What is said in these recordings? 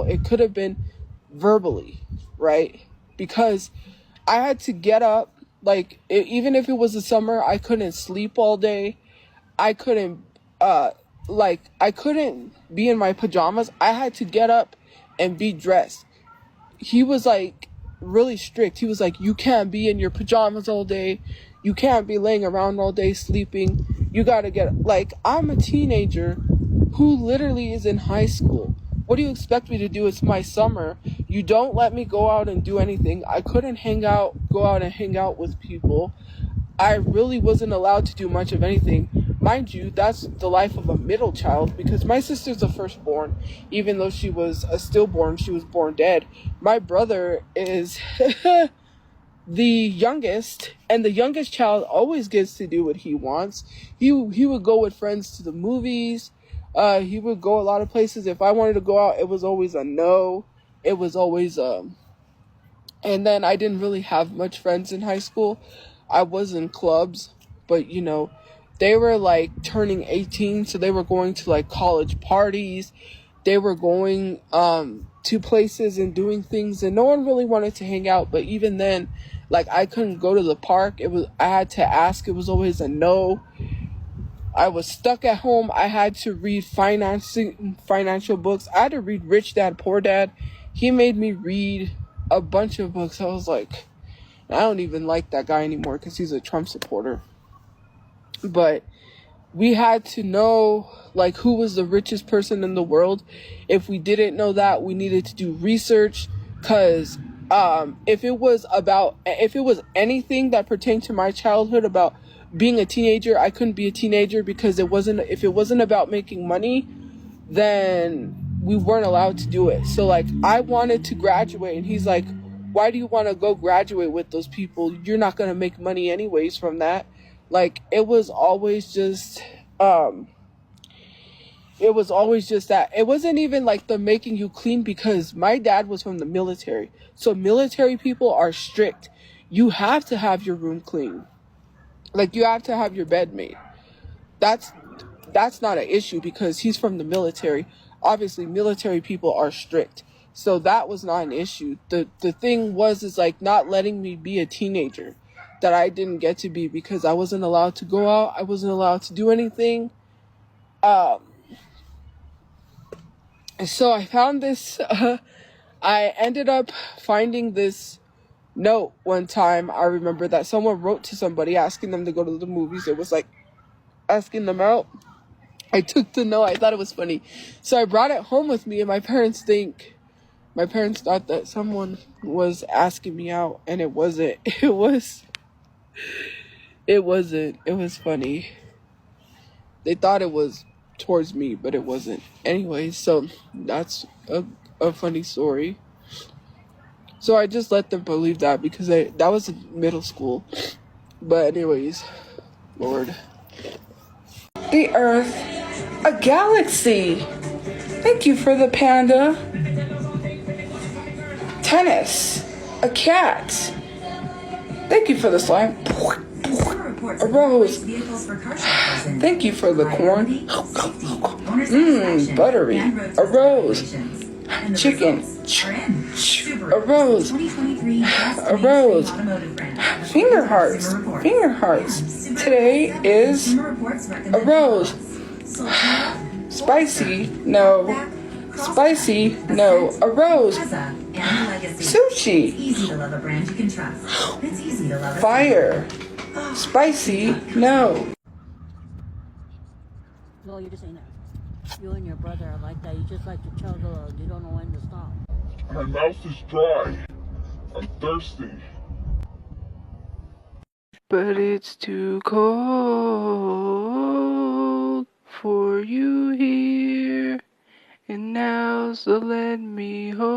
physical. It could have been verbally, right? Because I had to get up, like, even if it was the summer, I couldn't sleep all day. I couldn't, I couldn't be in my pajamas. I had to get up and be dressed. He was, like, really strict. He was like, you can't be in your pajamas all day. You can't be laying around all day sleeping. You gotta get, like, I'm a teenager who literally is in high school. What do you expect me to do? It's my summer. You don't let me go out and do anything. I couldn't go out and hang out with people. I really wasn't allowed to do much of anything. Mind you, that's the life of a middle child, because my sister's the firstborn. Even though she was a stillborn, she was born dead. My brother is the youngest, and the youngest child always gets to do what he wants. He would go with friends to the movies. He would go a lot of places. If I wanted to go out, it was always a no. It was always and then I didn't really have much friends in high school. I was in clubs, but they were like turning 18, so they were going to like college parties. They were going to places and doing things, and no one really wanted to hang out. But even then, like, I couldn't go to the park. I had to ask. It was always a no. I was stuck at home. I had to read financial books. I had to read Rich Dad, Poor Dad. He made me read a bunch of books. I was like, I don't even like that guy anymore because he's a Trump supporter. But we had to know, like, who was the richest person in the world. If we didn't know that, we needed to do research, because if it was anything that pertained to my childhood about being a teenager, I couldn't be a teenager, because if it wasn't about making money, then we weren't allowed to do it. So, like, I wanted to graduate, and he's like, why do you want to go graduate with those people? You're not going to make money anyways from that. Like, it was always just that. It wasn't even like the making you clean, because my dad was from the military. So military people are strict. You have to have your room clean. Like, you have to have your bed made. That's not an issue, because he's from the military. Obviously, military people are strict. So that was not an issue. The thing is like not letting me be a teenager that I didn't get to be, because I wasn't allowed to go out. I wasn't allowed to do anything. So I found this, I ended up finding this note one time. I remember that someone wrote to somebody asking them to go to the movies. It was like asking them out. I took the note. I thought it was funny. So I brought it home with me, and my parents thought that someone was asking me out, and it wasn't. It wasn't. It was funny. They thought it was towards me, but it wasn't. Anyways, so that's a funny story. So I just let them believe that, because that was in middle school. But anyways, Lord. The Earth, a galaxy. Thank you for the panda. Tennis, a cat. Thank you for the slime. A rose. Thank you for the corn. Buttery. A rose. Chicken. A rose. A rose. Finger hearts. Finger hearts. Today is a rose. Spicy. No. Spicy. No. A rose. Sushi. Fire. Spicy. No. Well, you're just saying that. You and your brother are like that. You just like to chug along. You don't know when to stop. My mouth is dry. I'm thirsty. But it's too cold for you here. And now, so let me hold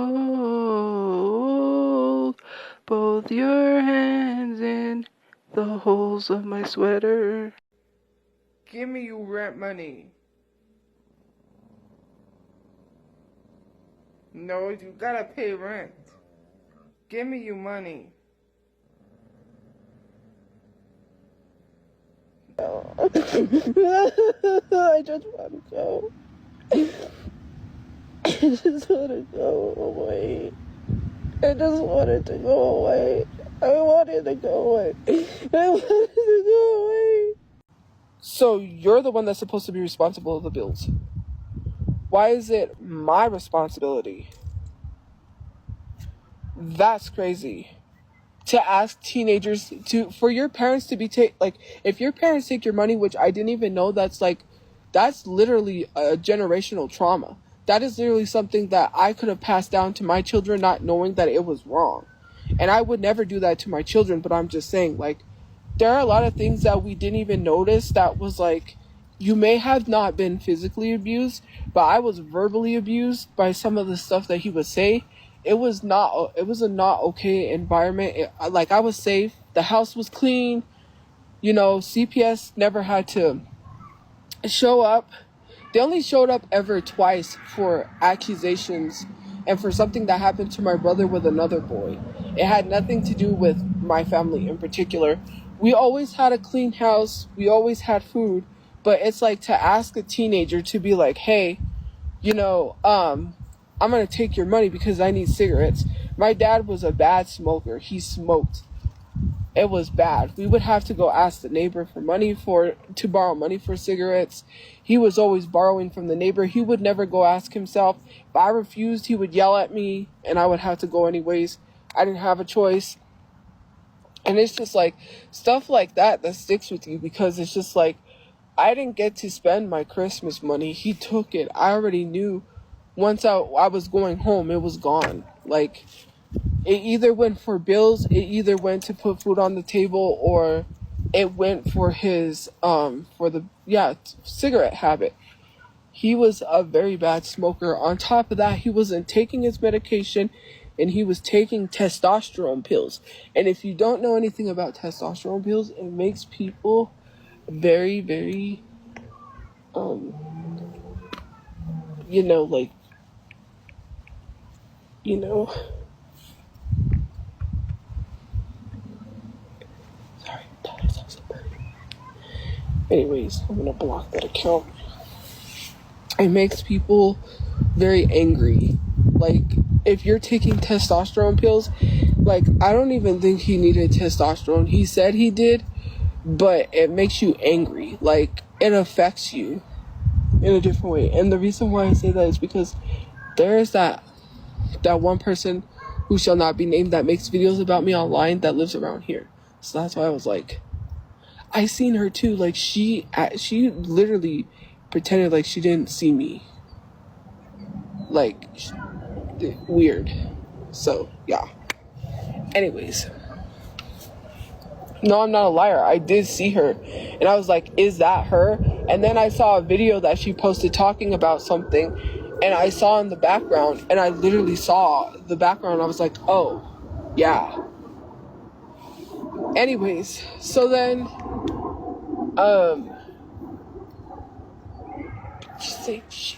both your hands in the holes of my sweater. Give me your rent money. No, you gotta pay rent. Give me your money. I just want to go. just want to go away. I just wanted to go away. I wanted to go away. I wanted to go away. So you're the one that's supposed to be responsible for the bills. Why is it my responsibility? That's crazy. To ask teenagers for your parents to be if your parents take your money, which I didn't even know, that's literally a generational trauma. That is literally something that I could have passed down to my children, not knowing that it was wrong. And I would never do that to my children, but I'm just saying, there are a lot of things that we didn't even notice that was you may have not been physically abused, but I was verbally abused by some of the stuff that he would say. It was a not okay environment. I was safe. The house was clean. CPS never had to show up. They only showed up ever twice for accusations and for something that happened to my brother with another boy. It had nothing to do with my family in particular. We always had a clean house. We always had food. But it's to ask a teenager to be hey, I'm going to take your money because I need cigarettes. My dad was a bad smoker. He smoked. It was bad. We would have to go ask the neighbor to borrow money for cigarettes. He was always borrowing from the neighbor. He would never go ask himself. If I refused, he would yell at me and I would have to go anyways. I didn't have a choice. And it's just stuff like that sticks with you because it's just I didn't get to spend my Christmas money. He took it. I already knew once I was going home, it was gone. It either went for bills, it either went to put food on the table, or it went for his cigarette habit. He was a very bad smoker. On top of that, he wasn't taking his medication, and he was taking testosterone pills. And if you don't know anything about testosterone pills, it makes people very, very sorry, anyways, I'm gonna block that account. It makes people very angry. If you're taking testosterone pills, I don't even think he needed testosterone. He said he did, but it makes you angry. It affects you in a different way. And the reason why I say that is because there is that one person who shall not be named that makes videos about me online that lives around here. So that's why I was I seen her too. She literally pretended she didn't see me. Weird. So yeah. Anyways, no, I'm not a liar. I did see her, and I was is that her? And then I saw a video that she posted talking about something, and I saw in the background, and I literally saw the background. I was oh, yeah. Anyways, so then, she